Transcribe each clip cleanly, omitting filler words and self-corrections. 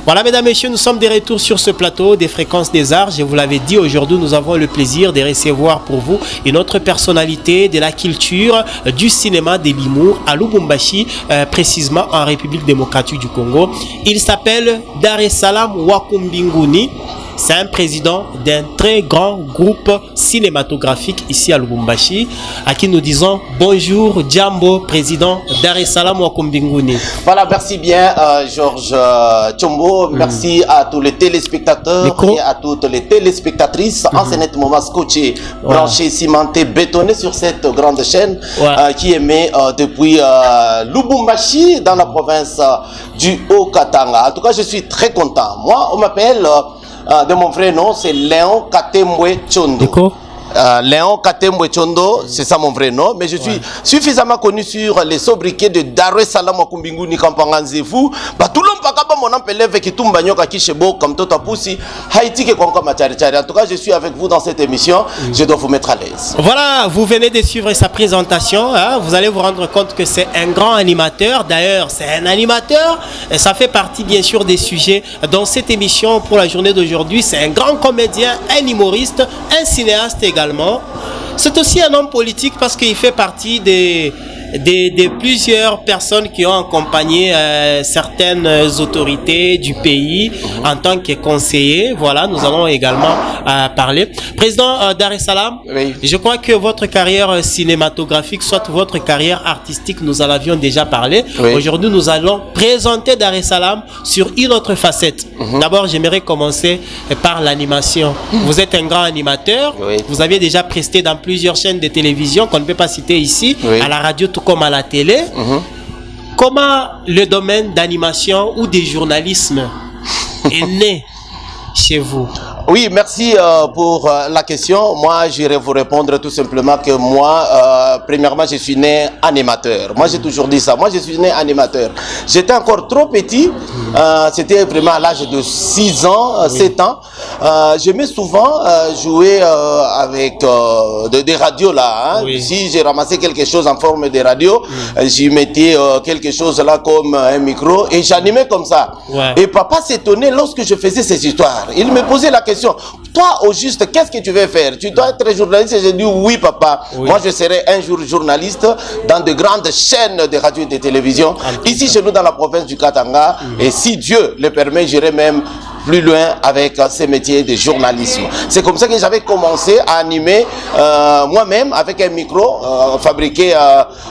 Voilà, mesdames et messieurs, nous sommes de retour sur ce plateau des Fréquences des Arts. Je vous l'avais dit, aujourd'hui, nous avons le plaisir de recevoir pour vous une autre personnalité de la culture, du cinéma, de l'humour à Lubumbashi, précisément en République démocratique du Congo. Il s'appelle Dar-es-Salam Wakumbinguni. C'est un président d'un très grand groupe cinématographique ici à Lubumbashi, à qui nous disons bonjour, Djambo, président Dar-es-Salam Wakumbinguni. Voilà, merci bien Georges Tchombo, merci à tous les téléspectateurs et à toutes les téléspectatrices, enseignement scotché, branché, cimenté, bétonné sur cette grande chaîne qui émet depuis Lubumbashi dans la province du Haut-Katanga. En tout cas, je suis très content. Moi, on m'appelle... de mon vrai nom, c'est Léon Katembwe Tchondo. Léon Katembwe Tchondo, c'est ça mon vrai nom, mais je suis suffisamment connu sur les sobriquets de Dar-es-Salam Wakumbinguni Kampanganzefu. Tout le monde peut mon appelé qui tombe bagnoka qui chebo comme tout poussi Haïti qui konka machari. En tout cas, je suis avec vous dans cette émission. Je dois vous mettre à l'aise. Voilà, vous venez de suivre sa présentation. Hein, vous allez vous rendre compte que c'est un grand animateur. D'ailleurs, c'est un animateur. Et ça fait partie bien sûr des sujets dans cette émission pour la journée d'aujourd'hui. C'est un grand comédien, un humoriste, un cinéaste également. C'est aussi un homme politique parce qu'il fait partie des plusieurs personnes qui ont accompagné certaines autorités du pays en tant que conseiller. Voilà, nous allons également parler. Président Dar-es-Salam, je crois que votre carrière cinématographique, soit votre carrière artistique, nous en avions déjà parlé. Aujourd'hui, nous allons présenter Dar-es-Salam sur une autre facette. D'abord, j'aimerais commencer par l'animation. Vous êtes un grand animateur. Vous aviez déjà presté dans plusieurs chaînes de télévision qu'on ne peut pas citer ici, à la radio tout comme à la télé. Comment le domaine d'animation ou de journalisme est né chez vous? Oui, merci pour la question. Moi, j'irai vous répondre tout simplement que moi, premièrement, je suis né animateur. Moi, j'ai toujours dit ça. Moi, je suis né animateur. J'étais encore trop petit. C'était vraiment à l'âge de 6 ans, 7 ans. J'aimais souvent jouer avec des radios là. Hein. Si j'ai ramassé quelque chose en forme de radio, j'y mettais quelque chose là comme un micro et j'animais comme ça. Et papa s'étonnait lorsque je faisais ces histoires. Il me posait la question. Toi, au juste, qu'est-ce que tu veux faire? Tu dois être journaliste. Et j'ai dit oui, papa. Moi, je serai un jour journaliste dans de grandes chaînes de radio et de télévision. Ici, chez nous, dans la province du Katanga. Et si Dieu le permet, j'irai même plus loin avec ces métiers de journalisme. C'est comme ça que j'avais commencé à animer moi-même avec un micro fabriqué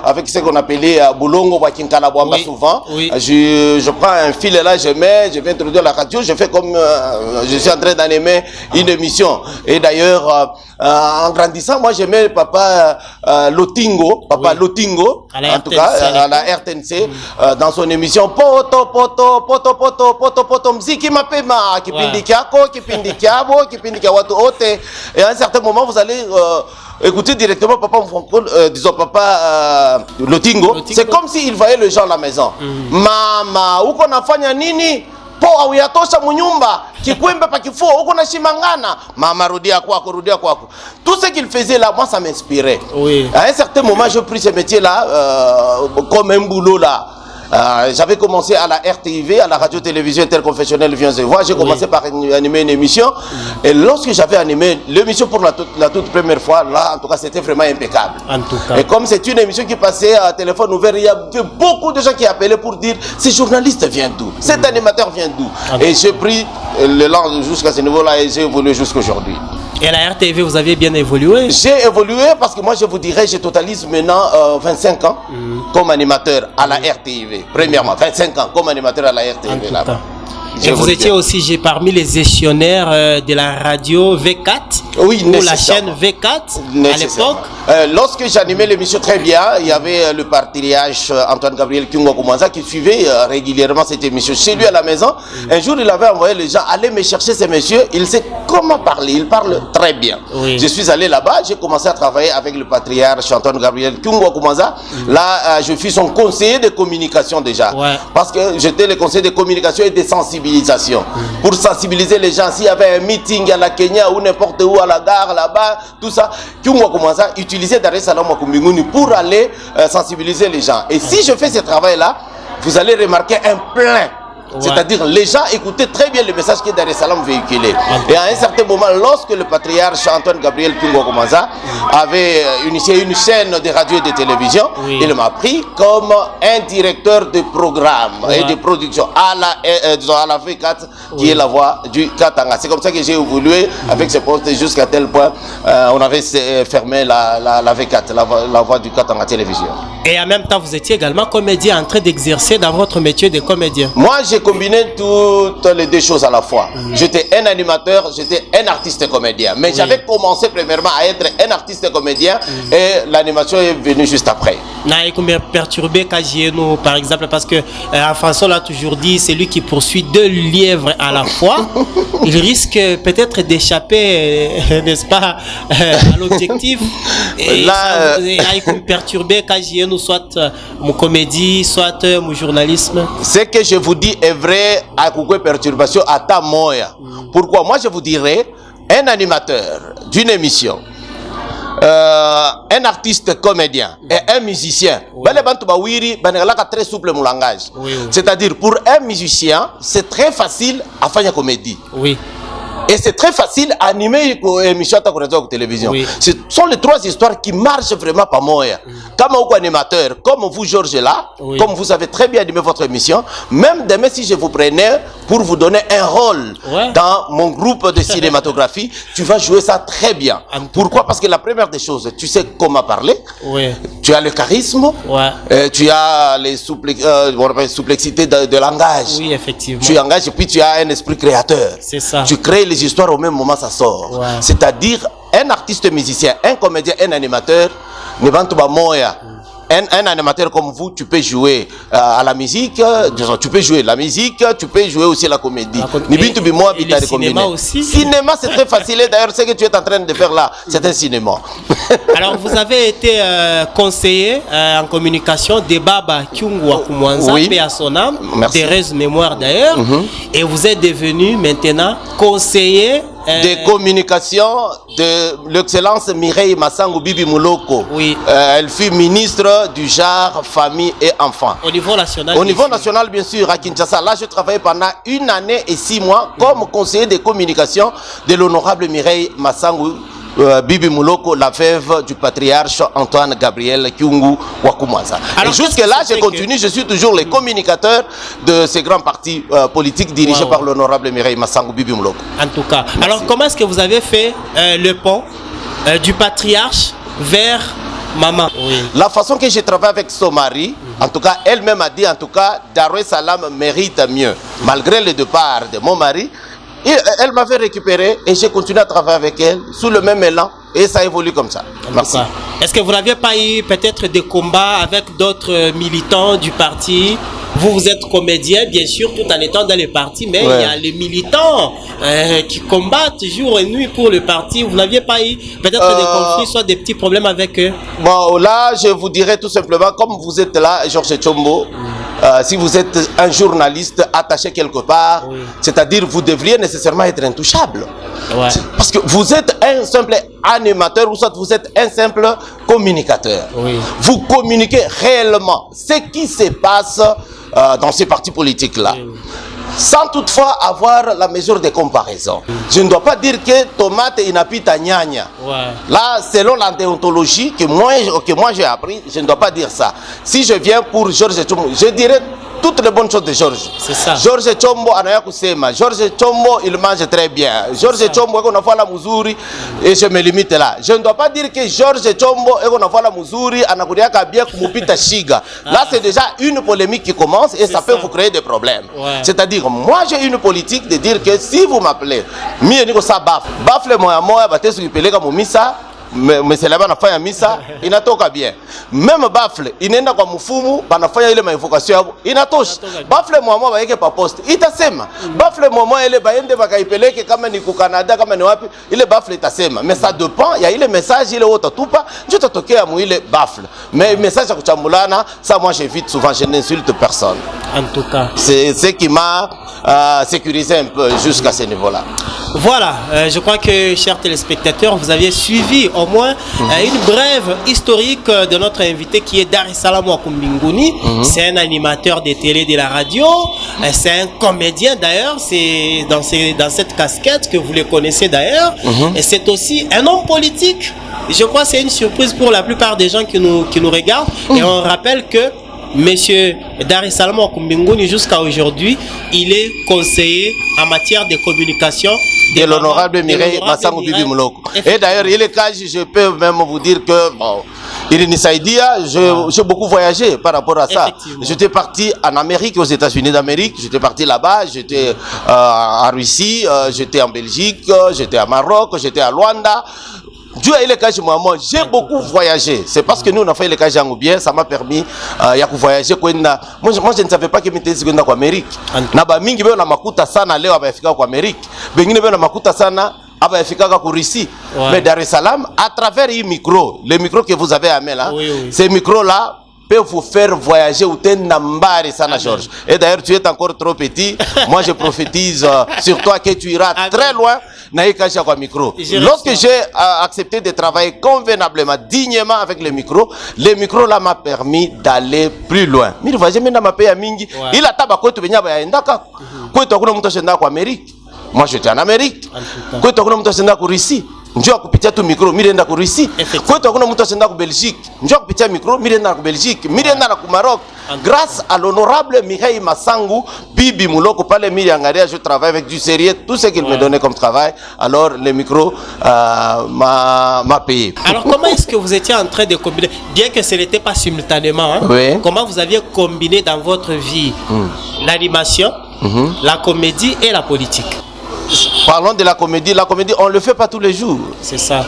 avec ce qu'on appelait Boulongo Wakinkana Bwamba souvent. Je prends un fil là, je vais introduire la radio, je fais comme je suis en train d'animer une émission. Et d'ailleurs, en grandissant, moi j'aimais papa Lotingo, Lotingo, en tout cas à la RTNC, dans son émission Poto Poto Poto Poto Poto Poto Mziki Mapema. Kipindi watu ote. Et à un certain moment, vous allez écouter directement papa, disons papa Lotingo. C'est comme s'il voyait les gens à la maison. Mama, uko nafanya nini? Po auyatosha munyumba, kikwembe pa kifua, uko na shimangana. Mama, rudia kwako, rudia kwako. Tout ce qu'il faisait là, moi ça m'inspirait. À un certain moment, j'ai pris ce métier là comme un boulot là. J'avais commencé à la RTV, à la radio-télévision interconfessionnelle Viens et Vois. J'ai commencé par animer une émission. Et lorsque j'avais animé l'émission pour la toute première fois, là, en tout cas, c'était vraiment impeccable. En tout cas. Et comme c'est une émission qui passait à téléphone ouvert, il y avait beaucoup de gens qui appelaient pour dire ce journaliste vient d'où? Cet animateur vient d'où? Et j'ai pris l'élan jusqu'à ce niveau-là et j'ai évolué jusqu'à aujourd'hui. Et à la RTV, vous avez bien évolué? J'ai évolué parce que moi, je vous dirais, je totalise maintenant 25 ans comme animateur à la RTV. Premièrement, 25 ans comme animateur à la RTV. Là. Et vous étiez aussi parmi les gestionnaires de la radio V4, ou la chaîne V4 à l'époque. Lorsque j'animais l'émission très bien, il y avait le patriarche Antoine Gabriel Kyungo Koumanza qui suivait régulièrement cette émission chez lui à la maison. Un jour, il avait envoyé les gens aller me chercher ces messieurs. Il sait comment parler, il parle très bien. Je suis allé là-bas, j'ai commencé à travailler avec le patriarche Antoine Gabriel Kyungo Koumanza. Là, je fus son conseiller de communication déjà. Parce que j'étais le conseiller de communication et de sensibilisation. Pour sensibiliser les gens, s'il y avait un meeting à la Kenya ou n'importe où, à la gare, là-bas, tout ça, Kyungo Koumanza utilisait Dar-es-Salam Wakumbinguni pour aller sensibiliser les gens. Et si je fais ce travail-là, vous allez remarquer un plein C'est-à-dire, les gens écoutaient très bien le message que Dar es Salaam véhiculait. Et à un certain moment, lorsque le patriarche Antoine Gabriel Tungo Komanza avait initié une chaîne de radio et de télévision, il m'a pris comme un directeur de programme et de production à la V4, qui est la voix du Katanga. C'est comme ça que j'ai évolué avec ce poste jusqu'à tel point on avait fermé la V4, la voix du Katanga télévision. Et en même temps, vous étiez également comédien en train d'exercer dans votre métier de comédien. Moi, j'ai combiné toutes les deux choses à la fois. J'étais un animateur, j'étais un artiste comédien. Mais j'avais commencé premièrement à être un artiste comédien et l'animation est venue juste après. Perturbé Kajieno, par exemple, parce que François l'a toujours dit, c'est lui qui poursuit 2 lièvres à la fois. Il risque peut-être d'échapper, n'est-ce pas, à l'objectif. Là, perturbé Kajieno, soit mon comédie, soit mon journalisme. Ce que je vous dis est vrai à Koukou Perturbation à Tamoya. Pourquoi? Moi, je vous dirais, un animateur d'une émission, un artiste comédien et un musicien, très souple mon langage. C'est-à-dire, pour un musicien, c'est très facile à faire une comédie. Et c'est très facile à animer une émission de télévision. Ce sont les 3 histoires qui marchent vraiment pas moi. Comme un animateur, comme vous Georges là, comme vous avez très bien animé votre émission, même demain si je vous prenais pour vous donner un rôle dans mon groupe de cinématographie, tu vas jouer ça très bien. Pourquoi? Parce que la première des choses, tu sais comment parler, tu as le charisme, tu as les souplexité de langage. Oui, effectivement. Tu engages et puis tu as un esprit créateur. C'est ça. Tu crées les histoires au même moment ça sort. C'est-à-dire un artiste musicien, un comédien, un animateur, un animateur comme vous, tu peux jouer à la musique, tu peux jouer la musique, tu peux jouer aussi la comédie. Et le cinéma aussi. Cinéma, c'est très facile. D'ailleurs, ce que tu es en train de faire là, c'est un cinéma. Alors, vous avez été conseiller en communication de Baba Kyungwa Kumwanza, paix à son âme, Thérèse Mémoire d'ailleurs, et vous êtes devenu maintenant conseiller de communication de l'excellence Mireille Massango Bibi Mouloko. Elle fut ministre du genre, famille et enfants. Au niveau national? Au niveau national, bien sûr, à Kinshasa. Là, je travaillais pendant 1 année et 6 mois comme conseiller de communication de l'honorable Mireille Massango Bibi Mouloko, la veuve du patriarche Antoine Gabriel Kyungu Wakumaza. Et jusque-là, je continue, je suis toujours le communicateur de ces grands partis politiques dirigés par l'honorable Mireille Massango Bibi Mouloko. En tout cas. Merci. Alors, comment est-ce que vous avez fait le pont du patriarche vers maman? La façon que j'ai travaillé avec son mari, en tout cas, elle-même a dit, en tout cas, Dar es Salaam mérite mieux. Malgré le départ de mon mari, elle m'avait récupéré et j'ai continué à travailler avec elle sous le même élan et ça évolue comme ça. Merci. Est-ce que vous n'aviez pas eu peut-être des combats avec d'autres militants du parti? Vous êtes comédien, bien sûr, tout en étant dans le parti, mais il y a les militants qui combattent jour et nuit pour le parti. Vous n'aviez pas eu peut-être des conflits, soit des petits problèmes avec eux? Bon, là, je vous dirais tout simplement, comme vous êtes là, Georges Tchombo, si vous êtes un journaliste attaché quelque part, c'est-à-dire vous devriez nécessairement être intouchable. Parce que vous êtes un simple animateur ou soit vous êtes un simple communicateur. Vous communiquez réellement ce qui se passe dans ces partis politiques-là. Sans toutefois avoir la mesure de comparaison. Je ne dois pas dire que tomate inapita nyanya. Là, selon la déontologie que moi j'ai appris, je ne dois pas dire ça. Si je viens pour Georges Tchombo, je dirais toutes les bonnes choses de Georges. C'est ça. Georges Tchombo anaya kusema. Georges Tchombo, il mange très bien. Georges Tchombo est qu'on a fait la muzuri et je me limite là. Je ne dois pas dire que Georges Tchombo est qu'on a fait la muzuri anakuriaka bien kumupita shiga. Là, c'est déjà une polémique qui commence et ça peut vous créer des problèmes. C'est-à-dire, moi j'ai une politique de dire que si vous m'appelez, mi niko sa bafle moya moya batesu kipeleka mumisa. Mais c'est là-bas nafanya misa inatoka bien. Même bafle inaenda kwa mfumu banafanya ile mainvocation yao inatosha. Bafle mwa baeke pa poste itasema. Bafle mwa ile baende bakaipeleke kama ni ku Canada kama ni wapi ile bafle itasema. Mais ça dépend, il y a ile message ile wote tupa ndio tatokea mu ile bafle. Mais message ya kuchambulana, ça moi j'évite souvent, je n'insulte personne. En tout cas, c'est ce qui m'a sécurisé un peu jusqu'à ce niveau-là. Voilà, je crois que, chers téléspectateurs, vous aviez suivi au moins une brève historique de notre invité qui est Dar es Salaam Wakumbinguni. C'est un animateur de télé de la radio, c'est un comédien d'ailleurs, c'est dans cette casquette que vous le connaissez d'ailleurs, et c'est aussi un homme politique. Je crois que c'est une surprise pour la plupart des gens qui nous regardent, et on rappelle que Monsieur Dar es Salaam Wakumbinguni, jusqu'à aujourd'hui, il est conseiller en matière de communication de l'honorable Mireille Massango Bibi Mouloko. Et d'ailleurs, il est cas, je peux même vous dire que, bon, Irini Saïdia, j'ai beaucoup voyagé par rapport à ça. J'étais parti en Amérique, aux États-Unis d'Amérique, j'étais parti là-bas, j'étais en Russie, j'étais en Belgique, j'étais à Maroc, j'étais à Luanda. Dieu a eu le cas chez moi, j'ai beaucoup voyagé. C'est parce que nous on a fait le cas en bien, ça m'a permis de voyager. Moi je ne savais pas que j'étais en Amérique. Naba mingi beo na makuta sana leo abafika en Amérique. Bengine beo na makuta sana abafika en Russie. Mais Dar es Salaam, à travers les micros que vous avez à main là, ces micros là peut vous faire voyager ou t'enambare sana Georges. Et d'ailleurs tu es encore trop petit. Moi je prophétise sur toi que tu iras très loin. Micro. Lorsque j'ai accepté de travailler convenablement, dignement avec les micros là m'a permis d'aller plus loin. Il a tabako tu benya ba endaka. Ko to kuna mtu ashenda kwa Amérique. Moi j'étais en Amérique. Ko to kuna mtu ashenda kwa Russie. Njoo kupitia tu micro mirenda ku Russie. Kwa hiyo kuna mtu ashenda ku Belgique. Njoo kupitia micro mirenda ku Belgique, mirenda na ku Maroc. Grâce à l'honorable Mireille Massango Bibi Mouloko pale Miriangaria, je travaille avec du sérieux, tout ce qu'il me donnait comme travail. Alors le micro m'a payé. Alors comment est-ce que vous étiez en train de combiner, bien que ce n'était pas simultanément, hein, comment vous aviez combiné dans votre vie l'animation, la comédie et la politique? Parlons de la comédie, on ne le fait pas tous les jours. C'est ça.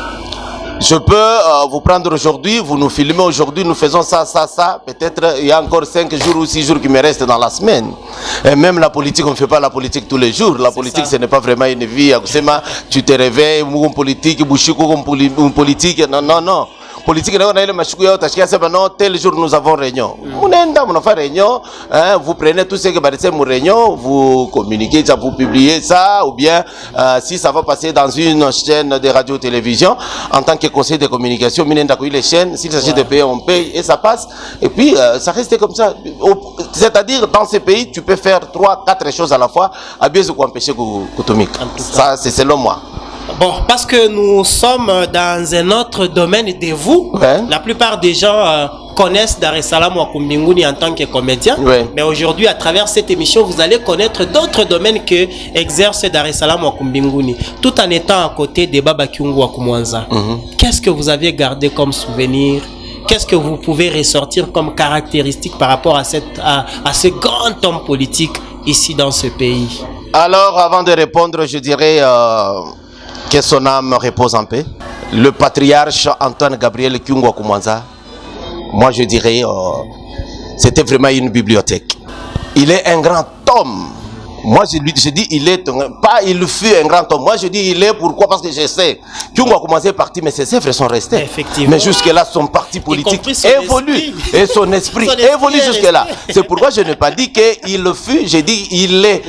Je peux vous prendre aujourd'hui, vous nous filmez aujourd'hui, nous faisons ça. Peut-être il y a encore 5 jours ou 6 jours qui me restent dans la semaine. Et même la politique, on ne fait pas la politique tous les jours. La politique, ce n'est pas vraiment une vie. Tu te réveilles, une politique, une politique. Non. Politique, non, tel jour nous avons réunion. On fait réunion, vous prenez tout ce que c'est mon réunion, vous communiquez ça, vous publiez ça, ou bien si ça va passer dans une chaîne de radio-télévision, en tant que conseiller de communication, les chaînes, s'il s'agit de payer, on paye et ça passe. Et puis ça reste comme ça. C'est-à-dire, dans ces pays, tu peux faire 3-4 choses à la fois, à bien se empêcher Koutoumik. Ça, c'est selon moi. Bon, parce que nous sommes dans un autre domaine de vous. La plupart des gens connaissent Dar es Salaam Wakumbinguni en tant que comédien. Mais aujourd'hui, à travers cette émission, vous allez connaître d'autres domaines que exerce Dar es Salaam Wakumbinguni, tout en étant à côté de Baba Kyungu Wakumwanza. Qu'est-ce que vous aviez gardé comme souvenir? Qu'est-ce que vous pouvez ressortir comme caractéristique par rapport à ce grand homme politique ici dans ce pays? Alors, avant de répondre, je dirais que son âme repose en paix. Le patriarche Antoine Gabriel Kyungu Wakumwanza, moi je dirais, c'était vraiment une bibliothèque. Il est un grand homme. Moi je dis il est pas il fut un grand homme. Moi je dis il est, pourquoi? Parce que je sais Kyungu Wakumwanza est parti, mais ses œuvres sont restées. Effectivement. Mais jusque là son parti politique évolue et son esprit évolue jusque là. C'est pourquoi je n'ai pas dit qu'il fut, j'ai dit il est.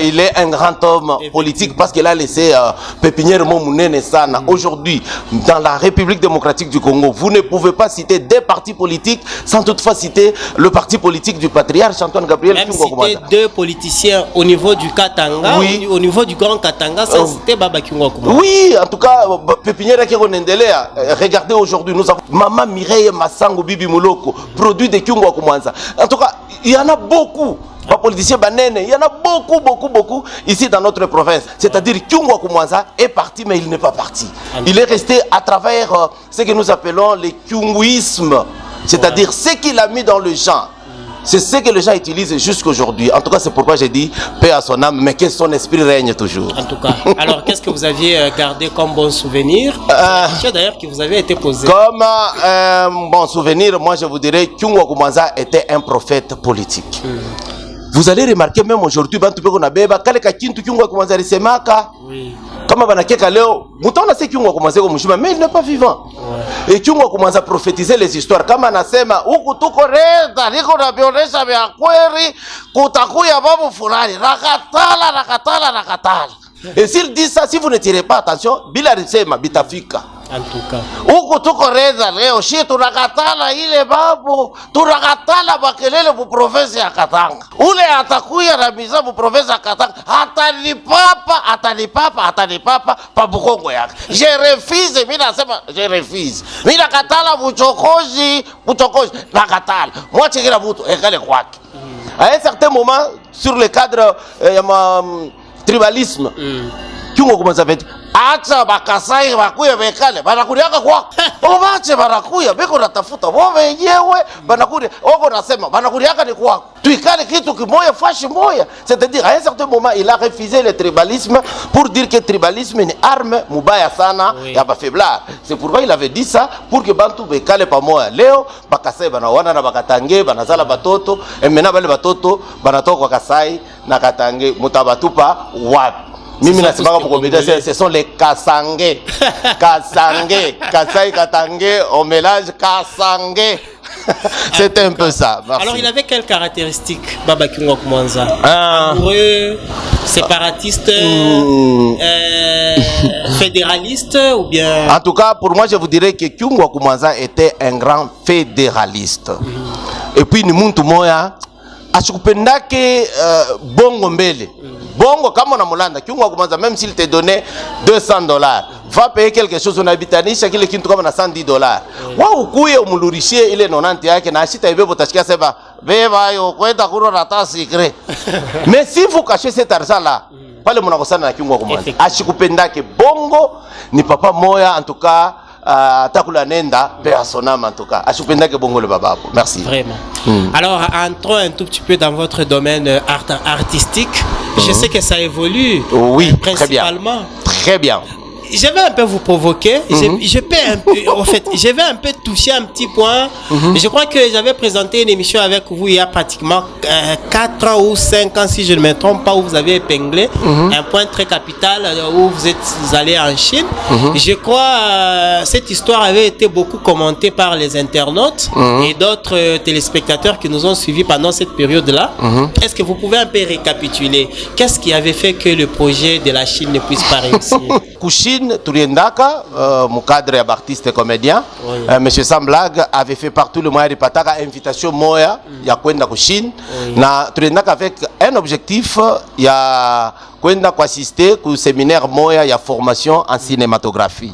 Il est un grand homme politique parce qu'il a laissé Pépinière Momounene Sana. Aujourd'hui, dans la République démocratique du Congo, vous ne pouvez pas citer des partis politiques sans toutefois citer le parti politique du patriarche Antoine Gabriel Kyungu Wakumwanza. Deux politiciens au niveau du Katanga, au niveau du Grand Katanga, ça c'était Baba Kyungu Wakumwanza. Oui, en tout cas, Pépinière Keronendelea, regardez aujourd'hui, nous avons Maman Mireille Massango Bibi Mouloko, produit de Kyungu Wakumwanza. En tout cas, il y en a beaucoup. Pas politiciens banènes, il y en a beaucoup ici dans notre province. C'est-à-dire Kyungu Wakumwanza est parti, mais il n'est pas parti. Il est resté à travers ce que nous appelons le kyunguisme, c'est-à-dire ce qu'il a mis dans le genre. C'est ce que les gens utilisent jusqu'aujourd'hui. En tout cas, c'est pourquoi j'ai dit paix à son âme, mais que son esprit règne toujours. En tout cas. Alors, qu'est-ce que vous aviez gardé comme bon souvenir? C'est d'ailleurs qui vous avait été posé. Comme bon souvenir, moi je vous dirais Kyungu Wakumwanza était un prophète politique. Vous allez remarquer même aujourd'hui, Comme mais il n'est pas vivant. Et Kyungu Wakumwanza prophétisait les histoires. Kama anasema huku tuko reda liko na vya kweli kutakuya babu fulani rakatala. Et s'il dit ça, si vous ne tirez pas attention, bilarisema bitafika. En tout cas. Huku tuko reza leo shi tunakatala ile babu, tunakatala makelele mu province ya Katanga. Ule atakuya na miza mu province ya Katanga, atanipapa pa Bukongo yake. Je refuse, mimi nasema je refuse. Mimi nakatala buchokozi, nakatala. Mwache kila mtu ekale kwake. À un certain moment, sur le cadre tribalisme, Kyungo commence à faire acha bakasai bakuya bekale banakuriaka kwa obache banakuya beko natafuta wewe wenyewe banakuria oko nasema banakuriaka ni kwako tuikale kitu kimoya fashi moya. C'est-à-dire à un certain moment il a refusé le tribalisme pour dire que tribalisme est une arme mubaya sana ya bafaiblard. C'est pourquoi il avait dit ça pour que bantu bekale pamoja. Leo bakasai banawana na bakatange banazala batoto emena bale batoto banatoka kwa Kasai na Katange mutabatupa wapi? Mimi nasimaka mkombida, ce sont les Kasangé. Kasangé, Kasai Katangé, on mélange Kasangé. C'est un peu ça. Merci. Alors il avait quelles caractéristiques, Baba Kyungo Koumanza? Amoureux, séparatiste, fédéraliste ou bien? En tout cas, pour moi, je vous dirais que Kyungo Koumanza était un grand fédéraliste. Et puis, ni muntu moya, ashikupendake bongo mbele. Bongo, comme on a molanda, Kyungo Koumanza, même s'il te donnait $200, va payer quelque chose, on habitanisha kile kintu kama na $110. Wa ukuye umulurishie ile 90 yake na ashita ibebo tashikia sema beba yo kwenda kuro rata secret. Mais si vous cachez cet argent là, pale mnakosana na Kyungo Koumanza. Ashikupendake bongo ni papa moya en tout cas. Takula nenda personnellement en tout cas. Ashikupendake bongo le baba. Merci. Vraiment. Alors entrons un tout petit peu dans votre domaine artistique. Je sais que ça évolue. Oui, principalement. Très bien. Je vais un peu vous provoquer. Je vais un peu toucher un petit point. Je crois que j'avais présenté une émission avec vous il y a pratiquement 4 ans ou 5 ans, si je ne me trompe pas, où vous avez épinglé un point très capital où vous êtes allé en Chine. Je crois cette histoire avait été beaucoup commentée par les internautes et d'autres téléspectateurs qui nous ont suivis pendant cette période-là. Est-ce que vous pouvez un peu récapituler? Qu'est-ce qui avait fait que le projet de la Chine ne puisse pas réussir? Chine, tuliendaka mon cadre ya artiste comédien monsieur Samblag avait fait partout le moyen de pataka invitation moya ya kwenda ku Chine na tuliendaka avec un objectif ya kwenda assister au séminaire moya ya formation en cinématographie.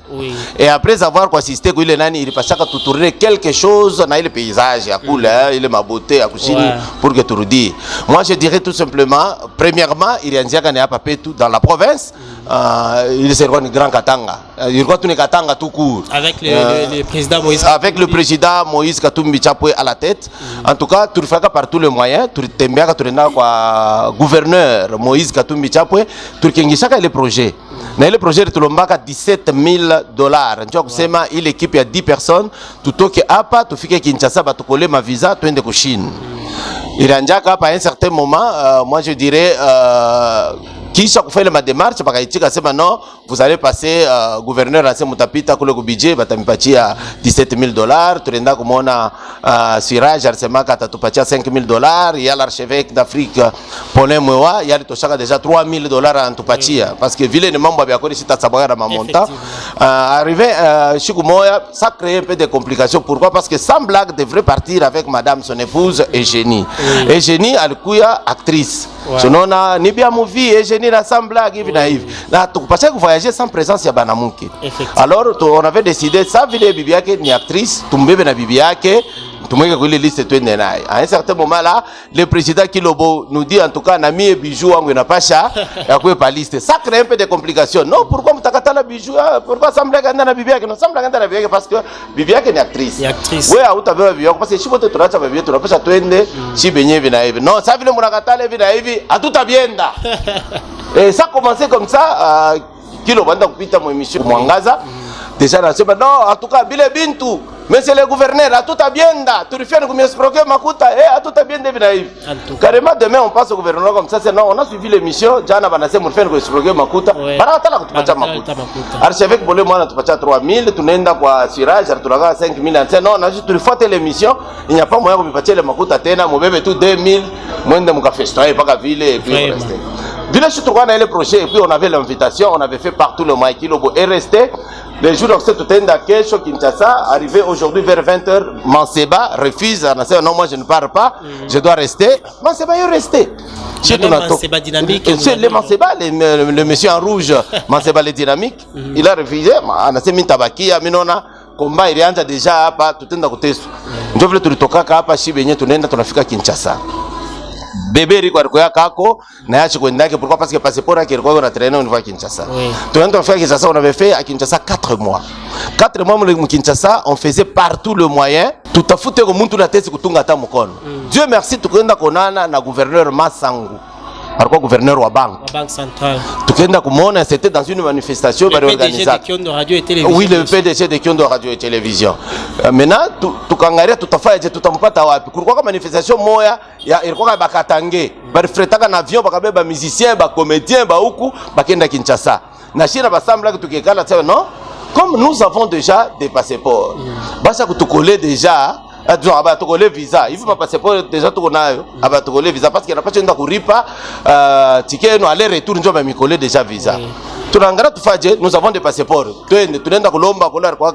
Et après avoir assisté ku ile nani il pasaka tutourner quelque chose na ile paysage ya couleur ile mabote ya Chine pour que turudi. Moi je dirais tout simplement premièrement il y a un peu tout dans la province il s'est un grand Katanga. Il doit tourner Katanga tout court. Avec le président Moïse. Avec le président Moïse Katumbi Chapwe à la tête. En tout cas, tu fais par tous les moyens. Tu t'aimes tu quoi gouverneur Moïse Katumbi Chapwe. Tu kengisaka le projet. Mais le projet de Tolombaka $17,000. Tu vois que il équipe il y a 10 personnes. Tu toques apa, tu fais Kinshasa, tu colles ma visa, tu es de Chine. Il a à un certain moment, moi je dirais. Qui chaque fois ma démarche parce que non vous allez passer gouverneur à Mutapita pour le budget batamipachi à $17,000 tunaenda kumona Siraj alisema atatupatia $5,000 il y a l'archevêque d'Afrique Paulin Mwewa il y a toshaka déjà $3,000 antupatia parce que vile ni mambo ya kodi sitasabagara mamonta arrivé siku moya ça crée un peu de complications. Pourquoi? Parce que Samblag devrait partir avec madame son épouse Eugénie. Eugénie alikuya actrice sonona ni bien movie Eugénie na Samblag hivi na hivi na tukupasha voyager sans présence ya banamuke. Alors on avait décidé ça vile bibi yake ni actrice tumbebe na bibi yake tumweke kwa ile liste twende naye. À un certain moment là le président Kilobo nous dit en tout cas na mie bijou wangu inapasha ya kuepa liste. Ça crée un peu de complications. Non, pourquoi mtakata na bijou? Pourquoi Samblag anda na bibi yake? Non, Samblag anda na bibi yake parce que bibi yake ni actrice. Wewe hautabeba bibi yako parce que shibote tunaacha bibi yetu tunapasha twende shi benye hivi na hivi. Non, ça vile mnakatala hivi na hivi hatutabienda. Et ça a commencé comme ça, Kilo Banda kupita mon émission Mwangaza. Déjà là, non, en tout cas, Bile Bintou, monsieur le gouverneur, à tout à bien, tu refais comme escroquer Makuta, à tout à bien de Vinaïv. Carrément, demain, on passe au gouverneur comme ça, c'est non, on a suivi l'émission, Jana Banassé, mon frère, escroquer Makuta, Baratala, tu pacha Makuta. Archevêque, bolé, moi, tu pacha 3,000, tu n'endas quoi, Siraj, Arturaga, 5,000, non, on a juste une fois l'émission, il n'y a pas moyen de me pacher le Makuta, Tena, mon bébé, tout 2,000, moins de mon café, pas qu'à ville, et puis rester. Village Chutoukou, on a le projet et puis on avait l'invitation, on avait fait partout le mois Kilobo et resté. Les jours où tout est d'accord, sur Kinshasa, arrivé aujourd'hui vers 20h, Manseba refuse, on a dit non, moi je ne pars pas, je dois rester. Manseba est resté. Manseba dynamique. Le Manseba, le monsieur en rouge, Manseba le dynamique, il a refusé. On a dit Mintabaki, Minona, combat, il est déjà pas tout est d'accord. Je voulais tout le toka, pas si bien, tout n'est pas tout Kinshasa. Bébé Rico Arkoya Kako, Nayachi Kwendake, pourquoi? Parce que le passeport a été traîné une fois à Kinshasa. Tout le temps, on avait fait à Kinshasa 4 mois. 4 mois à Kinshasa, on faisait partout le moyen. Tout à fait, comme tout la tête, c'est que tout le monde. Dieu merci, tout le monde a un gouverneur Massangu. Pourquoi gouverneur wa banque centrale. C'était dans une manifestation organisée. Le PDG de Kyondo Radio et Télévision. Oui, le PDG de Kyondo Radio et Télévision. Maintenant, tout kangaria tout affaire tout ampata wapi. Pourquoi la manifestation moya ya ilikuwa bakatange. Ba fretaka na avion bakabeba musiciens, ba comédiens, ba huku bakenda Kinshasa. Na shina basambla tukekala tsa non. Comme nous avons déjà des passeports. Basa kutukoler déjà abatokole visa. Il faut pas passer déjà tout nayo. Abatokole visa parce qu'il n'a pas besoin de kuripa ticket no aller retour njo ba mikole déjà visa. Tunangara tufaje, nous avons des passeports. Tunaenda kulomba kola kwa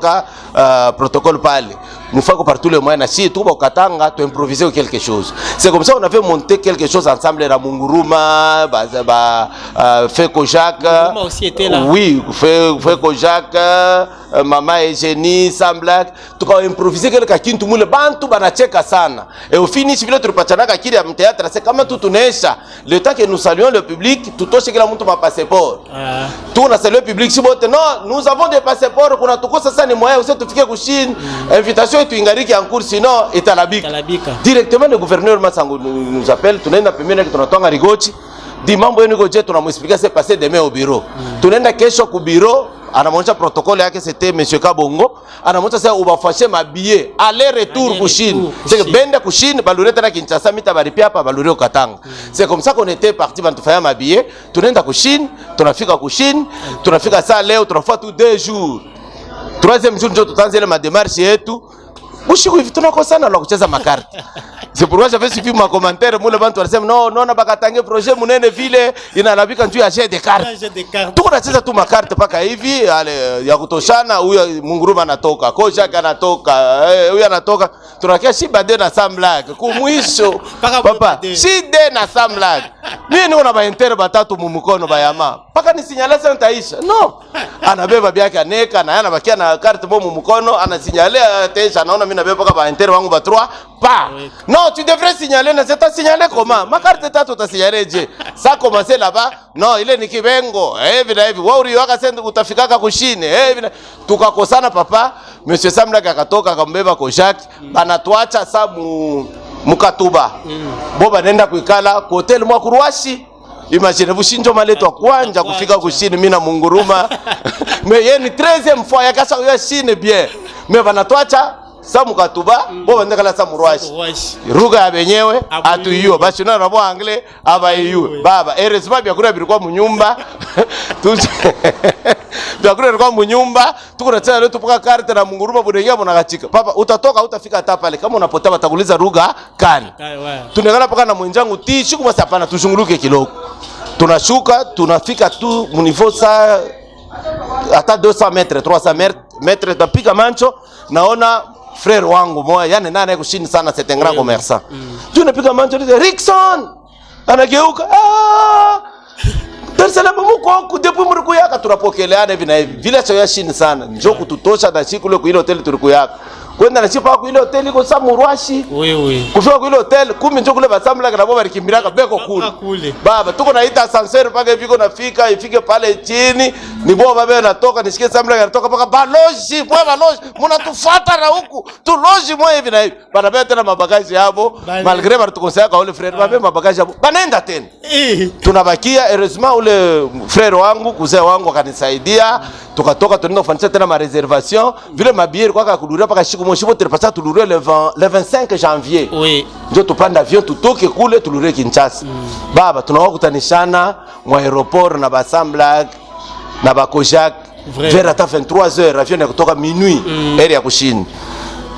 protocole pale. Nous faisons partout le moyen na si tout ba katanga tu improviser quelque chose. C'est comme ça on avait monté quelque chose ensemble la Munguruma, Feko Jacques. Munguruma aussi était là. Oui, Feko Jacques, Maman Eugénie, Samblak, tout a improvisé quelque kintu mule bantu banacheka sana. Et au finish vile tulipatana kile ya théâtre, c'est comme tout tunesha. Le temps que nous saluons le public, tout aussi que la mtu ma passeport. Tout on a salué le public si bote non, nous avons des passeports kuna tukosa sana ni moyen aussi tufike ku Chine. Invitation et tuingariki en cours sinon etalabika. Directement le gouverneur Massangu nous appelle, tunaenda pembeni tunatoa rigoti. Di mambo yenu goje tunamexpliquer c'est passé demain au bureau. Tunaenda kesho ku bureau. Anamoncha protocole yake c'était monsieur Kabongo anamoncha sasa ubafashe mabillet aller retour ku Chine c'est que benda ku Chine balureta na Kinshasa mita baripia hapa balure au Katanga c'est comme ça qu'on était parti bantufanya mabillet tunaenda ku Chine tunafika ku Chine tunafika saa leo tunafua tout 2 jours troisième jour ndio tutaanza ile madémarche yetu bushiku hivi tunakosana la kucheza makarti. C'est pourquoi j'avais suivi ma commentaire moule bantu walisema non na bakatange projet munene vile inalabika ndio ya jeu de cartes. Tuko tunacheza tu makarti paka hivi ya kutoshana huyu Munguruma anatoka, Kojaka anatoka, huyu anatoka. Tunakia shibade na Samlag. Kumwisho papa shide na Samlag. Mimi niko na ba inter batatu mumukono bayama. Paka ni signale sasa nitaisha. No. Anabeba byake aneka na yana bakia na carte bomu mumukono anasignalea tesha anaona mimi nabeba paka ba inter wangu ba 3 pa. Non, tu devrais signaler, mais c'est signaler comment? Ma carte est à signaler. Ça a commencé là-bas. Non, il est Nikibengo. Evidemment, Wauri Wakasend Utafikaka Kushine. Tukakosana papa, monsieur Samla Kakatoka Kambeba Kojak, Banatuacha sa Mukatuba. Boba nenda kuikala ku hotel mwa Kuruashi. Imaginez-vous shinjo maleto kwanja kufika kushine mina Munguruma. Mais il y a une 13e fois yakasa ya Chine bien. Mais banatuacha Samu Katuba, bo ndeka la Samu Rwashi. Ruga ya benyewe atuiyo. Basi na rabo anglais abaiyo. Baba, eresma byakura birikwa mu nyumba. Byakura birikwa mu nyumba, tukuna tena leo tupoka carte na Munguruma budengea bonagachika. Papa, utatoka utafika hata pale kama unapota batakuliza ruga kani. Tunengana paka na mwenjangu tishu kwa sapana tushunguluke kiloko. Tunashuka, tunafika tu munivou sa hata 200 metres, 300 metres tapika mancho naona frère wangu moja yani nani kushini sana c'est un grand commerçant. Tu napiga mancho ni Rickson. Anageuka Dar es Salaam muko depuis murikuyaka tunapokeleana hivi na hivi. Vile cha shini sana. Njoo kututosha na siku ile kwa ile hotel tulikuyaka. Kwenda na chipa kwa ile hotel iko Samu Rwashi. Oui. Kufika kwa ile hotel kumi njoo kule basamla na baba likimbiraka beko kule. Baba tuko naita ascenseur paka ifiko nafika ifike pale chini ni baba baba anatoka nisikie Samla anatoka paka baloji mwa baloji mnatufuata na huku tuloji mwa hivi na hivi. Bana tena mabagaji hapo malgré bar tukosea kwa ule frère baba mabagaji hapo. Banaenda tena. Tunabakia heureusement ule frère wangu kuzee wangu akanisaidia tukatoka tunaenda kufanisha tena ma réservation vile mabiere kwa kuduria paka shiku moshibo tulipata tulurie le 25 janvier. Oui. Ndio tupanda avion tutoke kule tulurie Kinshasa. Baba tunawakutanishana mwa aéroport na Basamlag na Bakojak vers 23h avion ya kutoka minuit area ya kushini.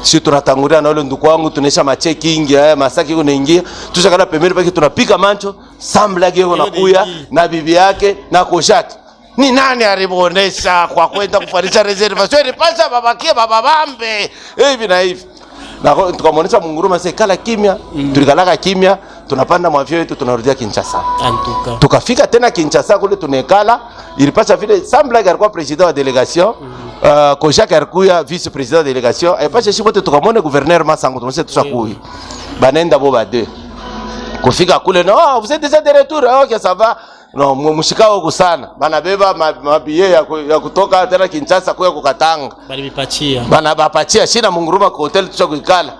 si tunatangulia na ule ndugu wangu tunaisha machecking masaki kunaingia tushakala pembeni pake tunapika mancho Samblage yako nakuya na bibi yake na koshati ni nani alimuonesha kwa kwenda kufanisha reservation ilipasha babakie baba bambe hivi na hivi na tukamuonesha Munguruma sasa kala kimya tulikalaka kimya tunapanda mwavyo wetu tunarudia Kinshasa tukafika tena Kinshasa kule tunekala ilipasha vile Samblage alikuwa president wa delegation Kojak alikuwa vice president de délégation et pas chez bote tukamone gouverneur Masango tunase tusakui banenda bo bade kufika kule no vous êtes déjà de retour OK ça va no mshikao kusana bana beba mabie ya kutoka tena Kinshasa kwa kukatanga bana bapachia shina Munguruma kwa hotel tushakuikala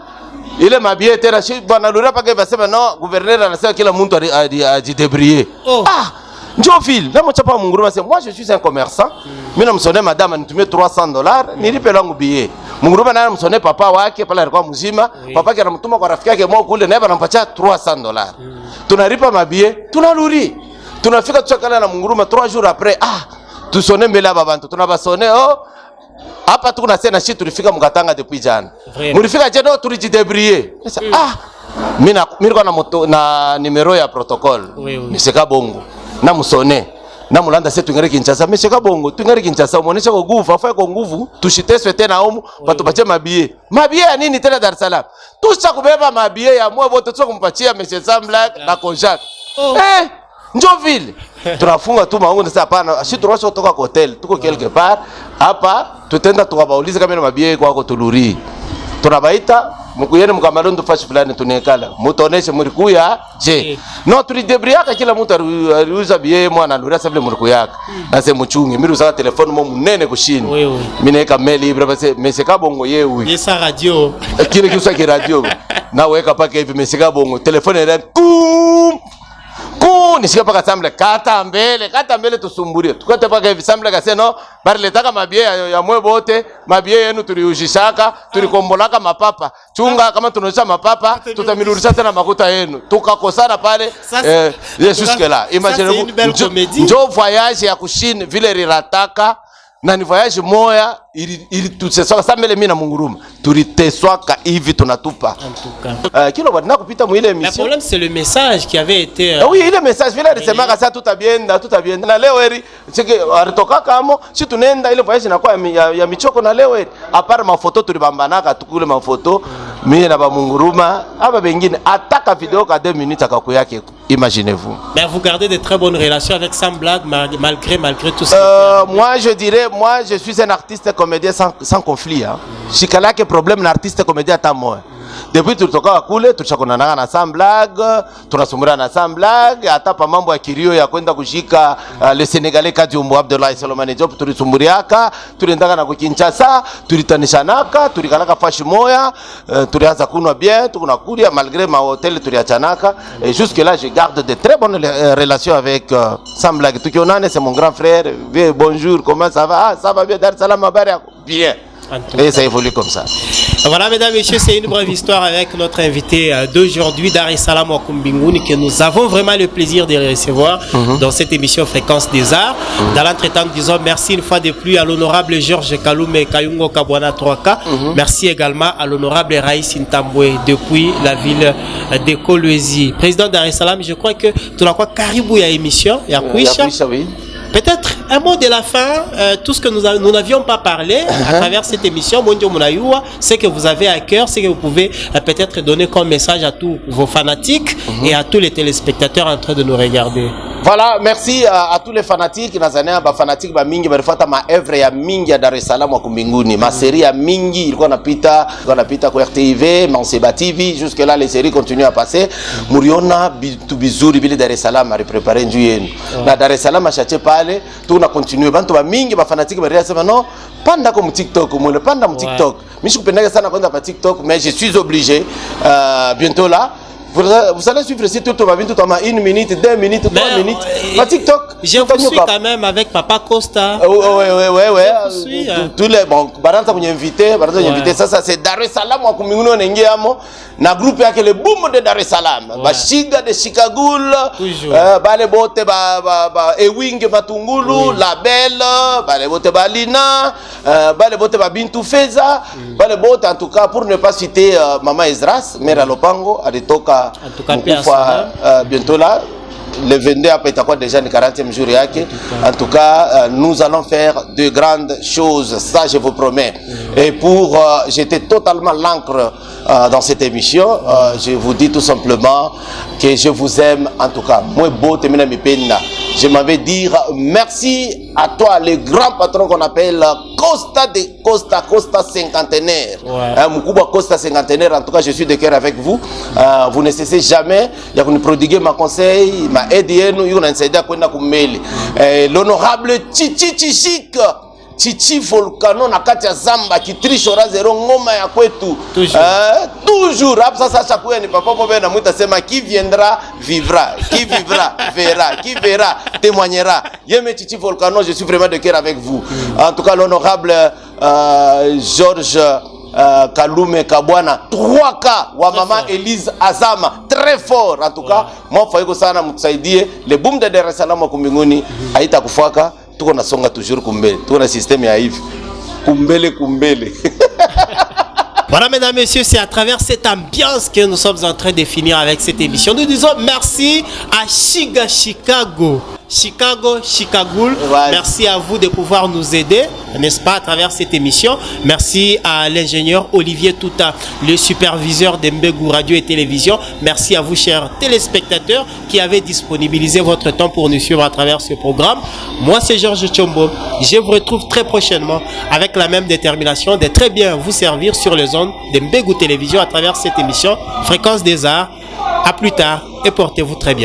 ile mabie tena shi bana lura pake basema no gouverneur anasema kila mtu ajidebrier Njo fil, na mchapa Munguruma c'est moi je suis un commerçant. Mimi namsonne madame nitumie $300, nilipe langu billet. Munguruma naye namsonne papa wake pale alikuwa mzima, papa yake anamtuma kwa rafiki yake mmoja kule naye anampatia $300. Tunalipa mabillet, tunarudi. Tunafika tuchakala na Munguruma 3 jours après, tusone mbele aba bantu, tunabasone hapa tuko na sena shit tulifika Mukatanga depuis jana. Mulifika jana tulijidebrier. Mimi kwa na moto na numero ya protocole. Miseka bongo. Na musone na mulanda setu ngere Kinshasa mesheka bongo tu ngere Kinshasa muonesha kwa nguvu afa kwa nguvu tushiteswe tena homu batupatie mabie ya nini tena Dar es Salaam tusha kubeba mabie ya mwe wote tu kumpatia Monsieur Samblage na Kojak njo vile tunafunga tu maungu sasa hapana si turasho kutoka hotel tuko quelque part hapa tutenda tukabauliza kama mabie kwako tuluri tunabaita mukuyene mkamalondo fashi fulani tunekala mutoneshe murikuya je no tulidebriaka kila mtu aliuza bie mwana lurasa vile murikuyaka ase muchungi mimi usaka telefone mo munene kushini mimi naeka mail ibra base meseka bongo yewe yesa radio kile kiusa ki radio na weka pake hivi meseka bongo telefone ile nishika paka Samblage kata mbele tusumburie tukate paka hivi Samblage akasema no bari letaka mabie ya mwe bote mabie yenu tuliujishaka tulikombolaka mapapa chunga kama tunaosha mapapa tutamirurisha tena makuta yenu tukakosana pale jusque là imaginez-vous njo voyage ya kushine vile rilataka na ni voyage moya ili tuseswa Samblage mimi na Munguruma tuliteswaka hivi tunatupa kilo bwana kupita mwile mission. Le problème c'est le message qui avait été oui ile message vile alisema kasa tutabienda na leo eri cheke alitoka kama si tunaenda ile voyage inakuwa ya michoko na leo eri apart mafoto tulibambanaka tukule mafoto mimi na ba Munguruma aba bengine ataka video ka 2 minutes akakuyake imaginez-vous. Mais vous gardez de très bonnes relations avec Samblage malgré tout ça. Moi je suis un artiste comédien sans conflit shikala ke problème na artiste comédien ata moi depuis tulitoka kule tulishakonana na Samblage tunasumbura na Samblage hata pa mambo ya kilio ya kwenda kushika le Senegalais Kadiumbo Abdoulaye Solomane Diop tulisumburiaka tuliendaka na Kinshasa tulitanishanaka tulikalaka fashi moya tulianza kunwa bien tukunakulia malgré ma hotel tuliachanaka et jusque là je garde de très bonnes relations avec Samblage tukionane c'est mon grand frère bonjour comment ça va bien Dar es Salaam habari yako bien. Et ça évolue comme ça. Voilà, mesdames et messieurs, c'est une brève histoire avec notre invité d'aujourd'hui, Dar es Salaam Wakumbinguni, que nous avons vraiment le plaisir de recevoir dans cette émission Fréquence des Arts. Dans l'entretemps, disons merci une fois de plus à l'honorable Georges Kalume Kayungo Kabwana 3K. Merci également à l'honorable Raïs Ntambwe depuis la ville de Kolwezi. Président Dar es Salaam, je crois que tu l'as quoi, Caribou ya émission, ya Kouisha. Oui. Peut-être un mot de la fin, tout ce que nous n'avions pas parlé à travers cette émission, c'est que vous avez à cœur, c'est que vous pouvez peut-être donner comme message à tous vos fanatiques et à tous les téléspectateurs en train de nous regarder. Voilà, merci à tous les fanatiques. Nazania ba fanatiques ba mingi barifata ma œuvre ya mingi ya Dar es Salaam Wakumbinguni. Ma série ya mingi ilikuwa napita kwa RTV, Manseba TV, jusque là les séries continuent à passer. Muriona bizuri bili Dar es Salaam a préparé njuu yenu. Na Dar es Salaam achache pale, tuna continue bantu ba mingi ba fanatiques ba sema no, panda comme TikTok, mole panda mu TikTok. Mimi sikupendaka sana kwenda pa TikTok, mais je suis obligé bientôt là vous allez suivre ici tout ma vie, tout ma 1 minute, 2 minutes, 3 minutes. Ma TikTok. Je vous suis quand même avec Papa Costa. Ouais. Suis, tous les bon, Baranta vous invité, ça c'est Dar es Salaam wa kuminguno nengiamo na groupe yake le boom de Dar es Salaam. Bashiga de Chicago, bale bote ba Ewing Matungulu, La Belle, bale bote ba Lina, bale bote ba Bintou Feza, bale bote en tout cas pour ne pas citer Maman Ezras, Mère Lopango, Adetoka bientôt là. Le 22 après quoi déjà le 40e jour yake. En tout cas, nous allons faire de grandes choses, ça je vous promets. Et pour j'étais totalement l'encre dans cette émission, je vous dis tout simplement que je vous aime en tout cas. Moi beau terminer mes peines. Je m'avais dire merci à toi, le grand patron qu'on appelle Costa cinquantenaire. Mukubwa Costa cinquantenaire, en tout cas je suis de cœur avec vous. Vous ne cessez jamais, il y a nous prodiguer ma conseil, ma aide yenu, yuna nsaidia kwenda kumeli. L'honorable Chichi Volcano na kati ya Zamba kitrishora zero ngoma ya kwetu. Toujours hapa sasa chakuya ni papa pobe na mwita sema qui viendra vivra, qui vivra verra, qui verra témoignera. Yeme Chichi Volcano, je suis vraiment de cœur avec vous. En tout cas l'honorable Georges Kalume Kabwana 3K wa mama Elise Azama très fort en tout cas. Moi faiko sana mtusaidie le boom de Dar es Salaam kwa mbinguni haita kufuaka. Tuko nasonga toujours kumbele. Tuko na système ya hivi. Kumbele. Voilà, mesdames, messieurs, c'est à travers cette ambiance que nous sommes en train de finir avec cette émission. Nous disons merci à Chicago. Merci à vous de pouvoir nous aider, n'est-ce pas, à travers cette émission. Merci à l'ingénieur Olivier Touta, le superviseur de Mbegu Radio et Télévision. Merci à vous, chers téléspectateurs, qui avez disponibilisé votre temps pour nous suivre à travers ce programme. Moi, c'est Georges Tchombo. Je vous retrouve très prochainement avec la même détermination de très bien vous servir sur les ondes de Mbegu Télévision à travers cette émission Fréquence des Arts. À plus tard et portez-vous très bien.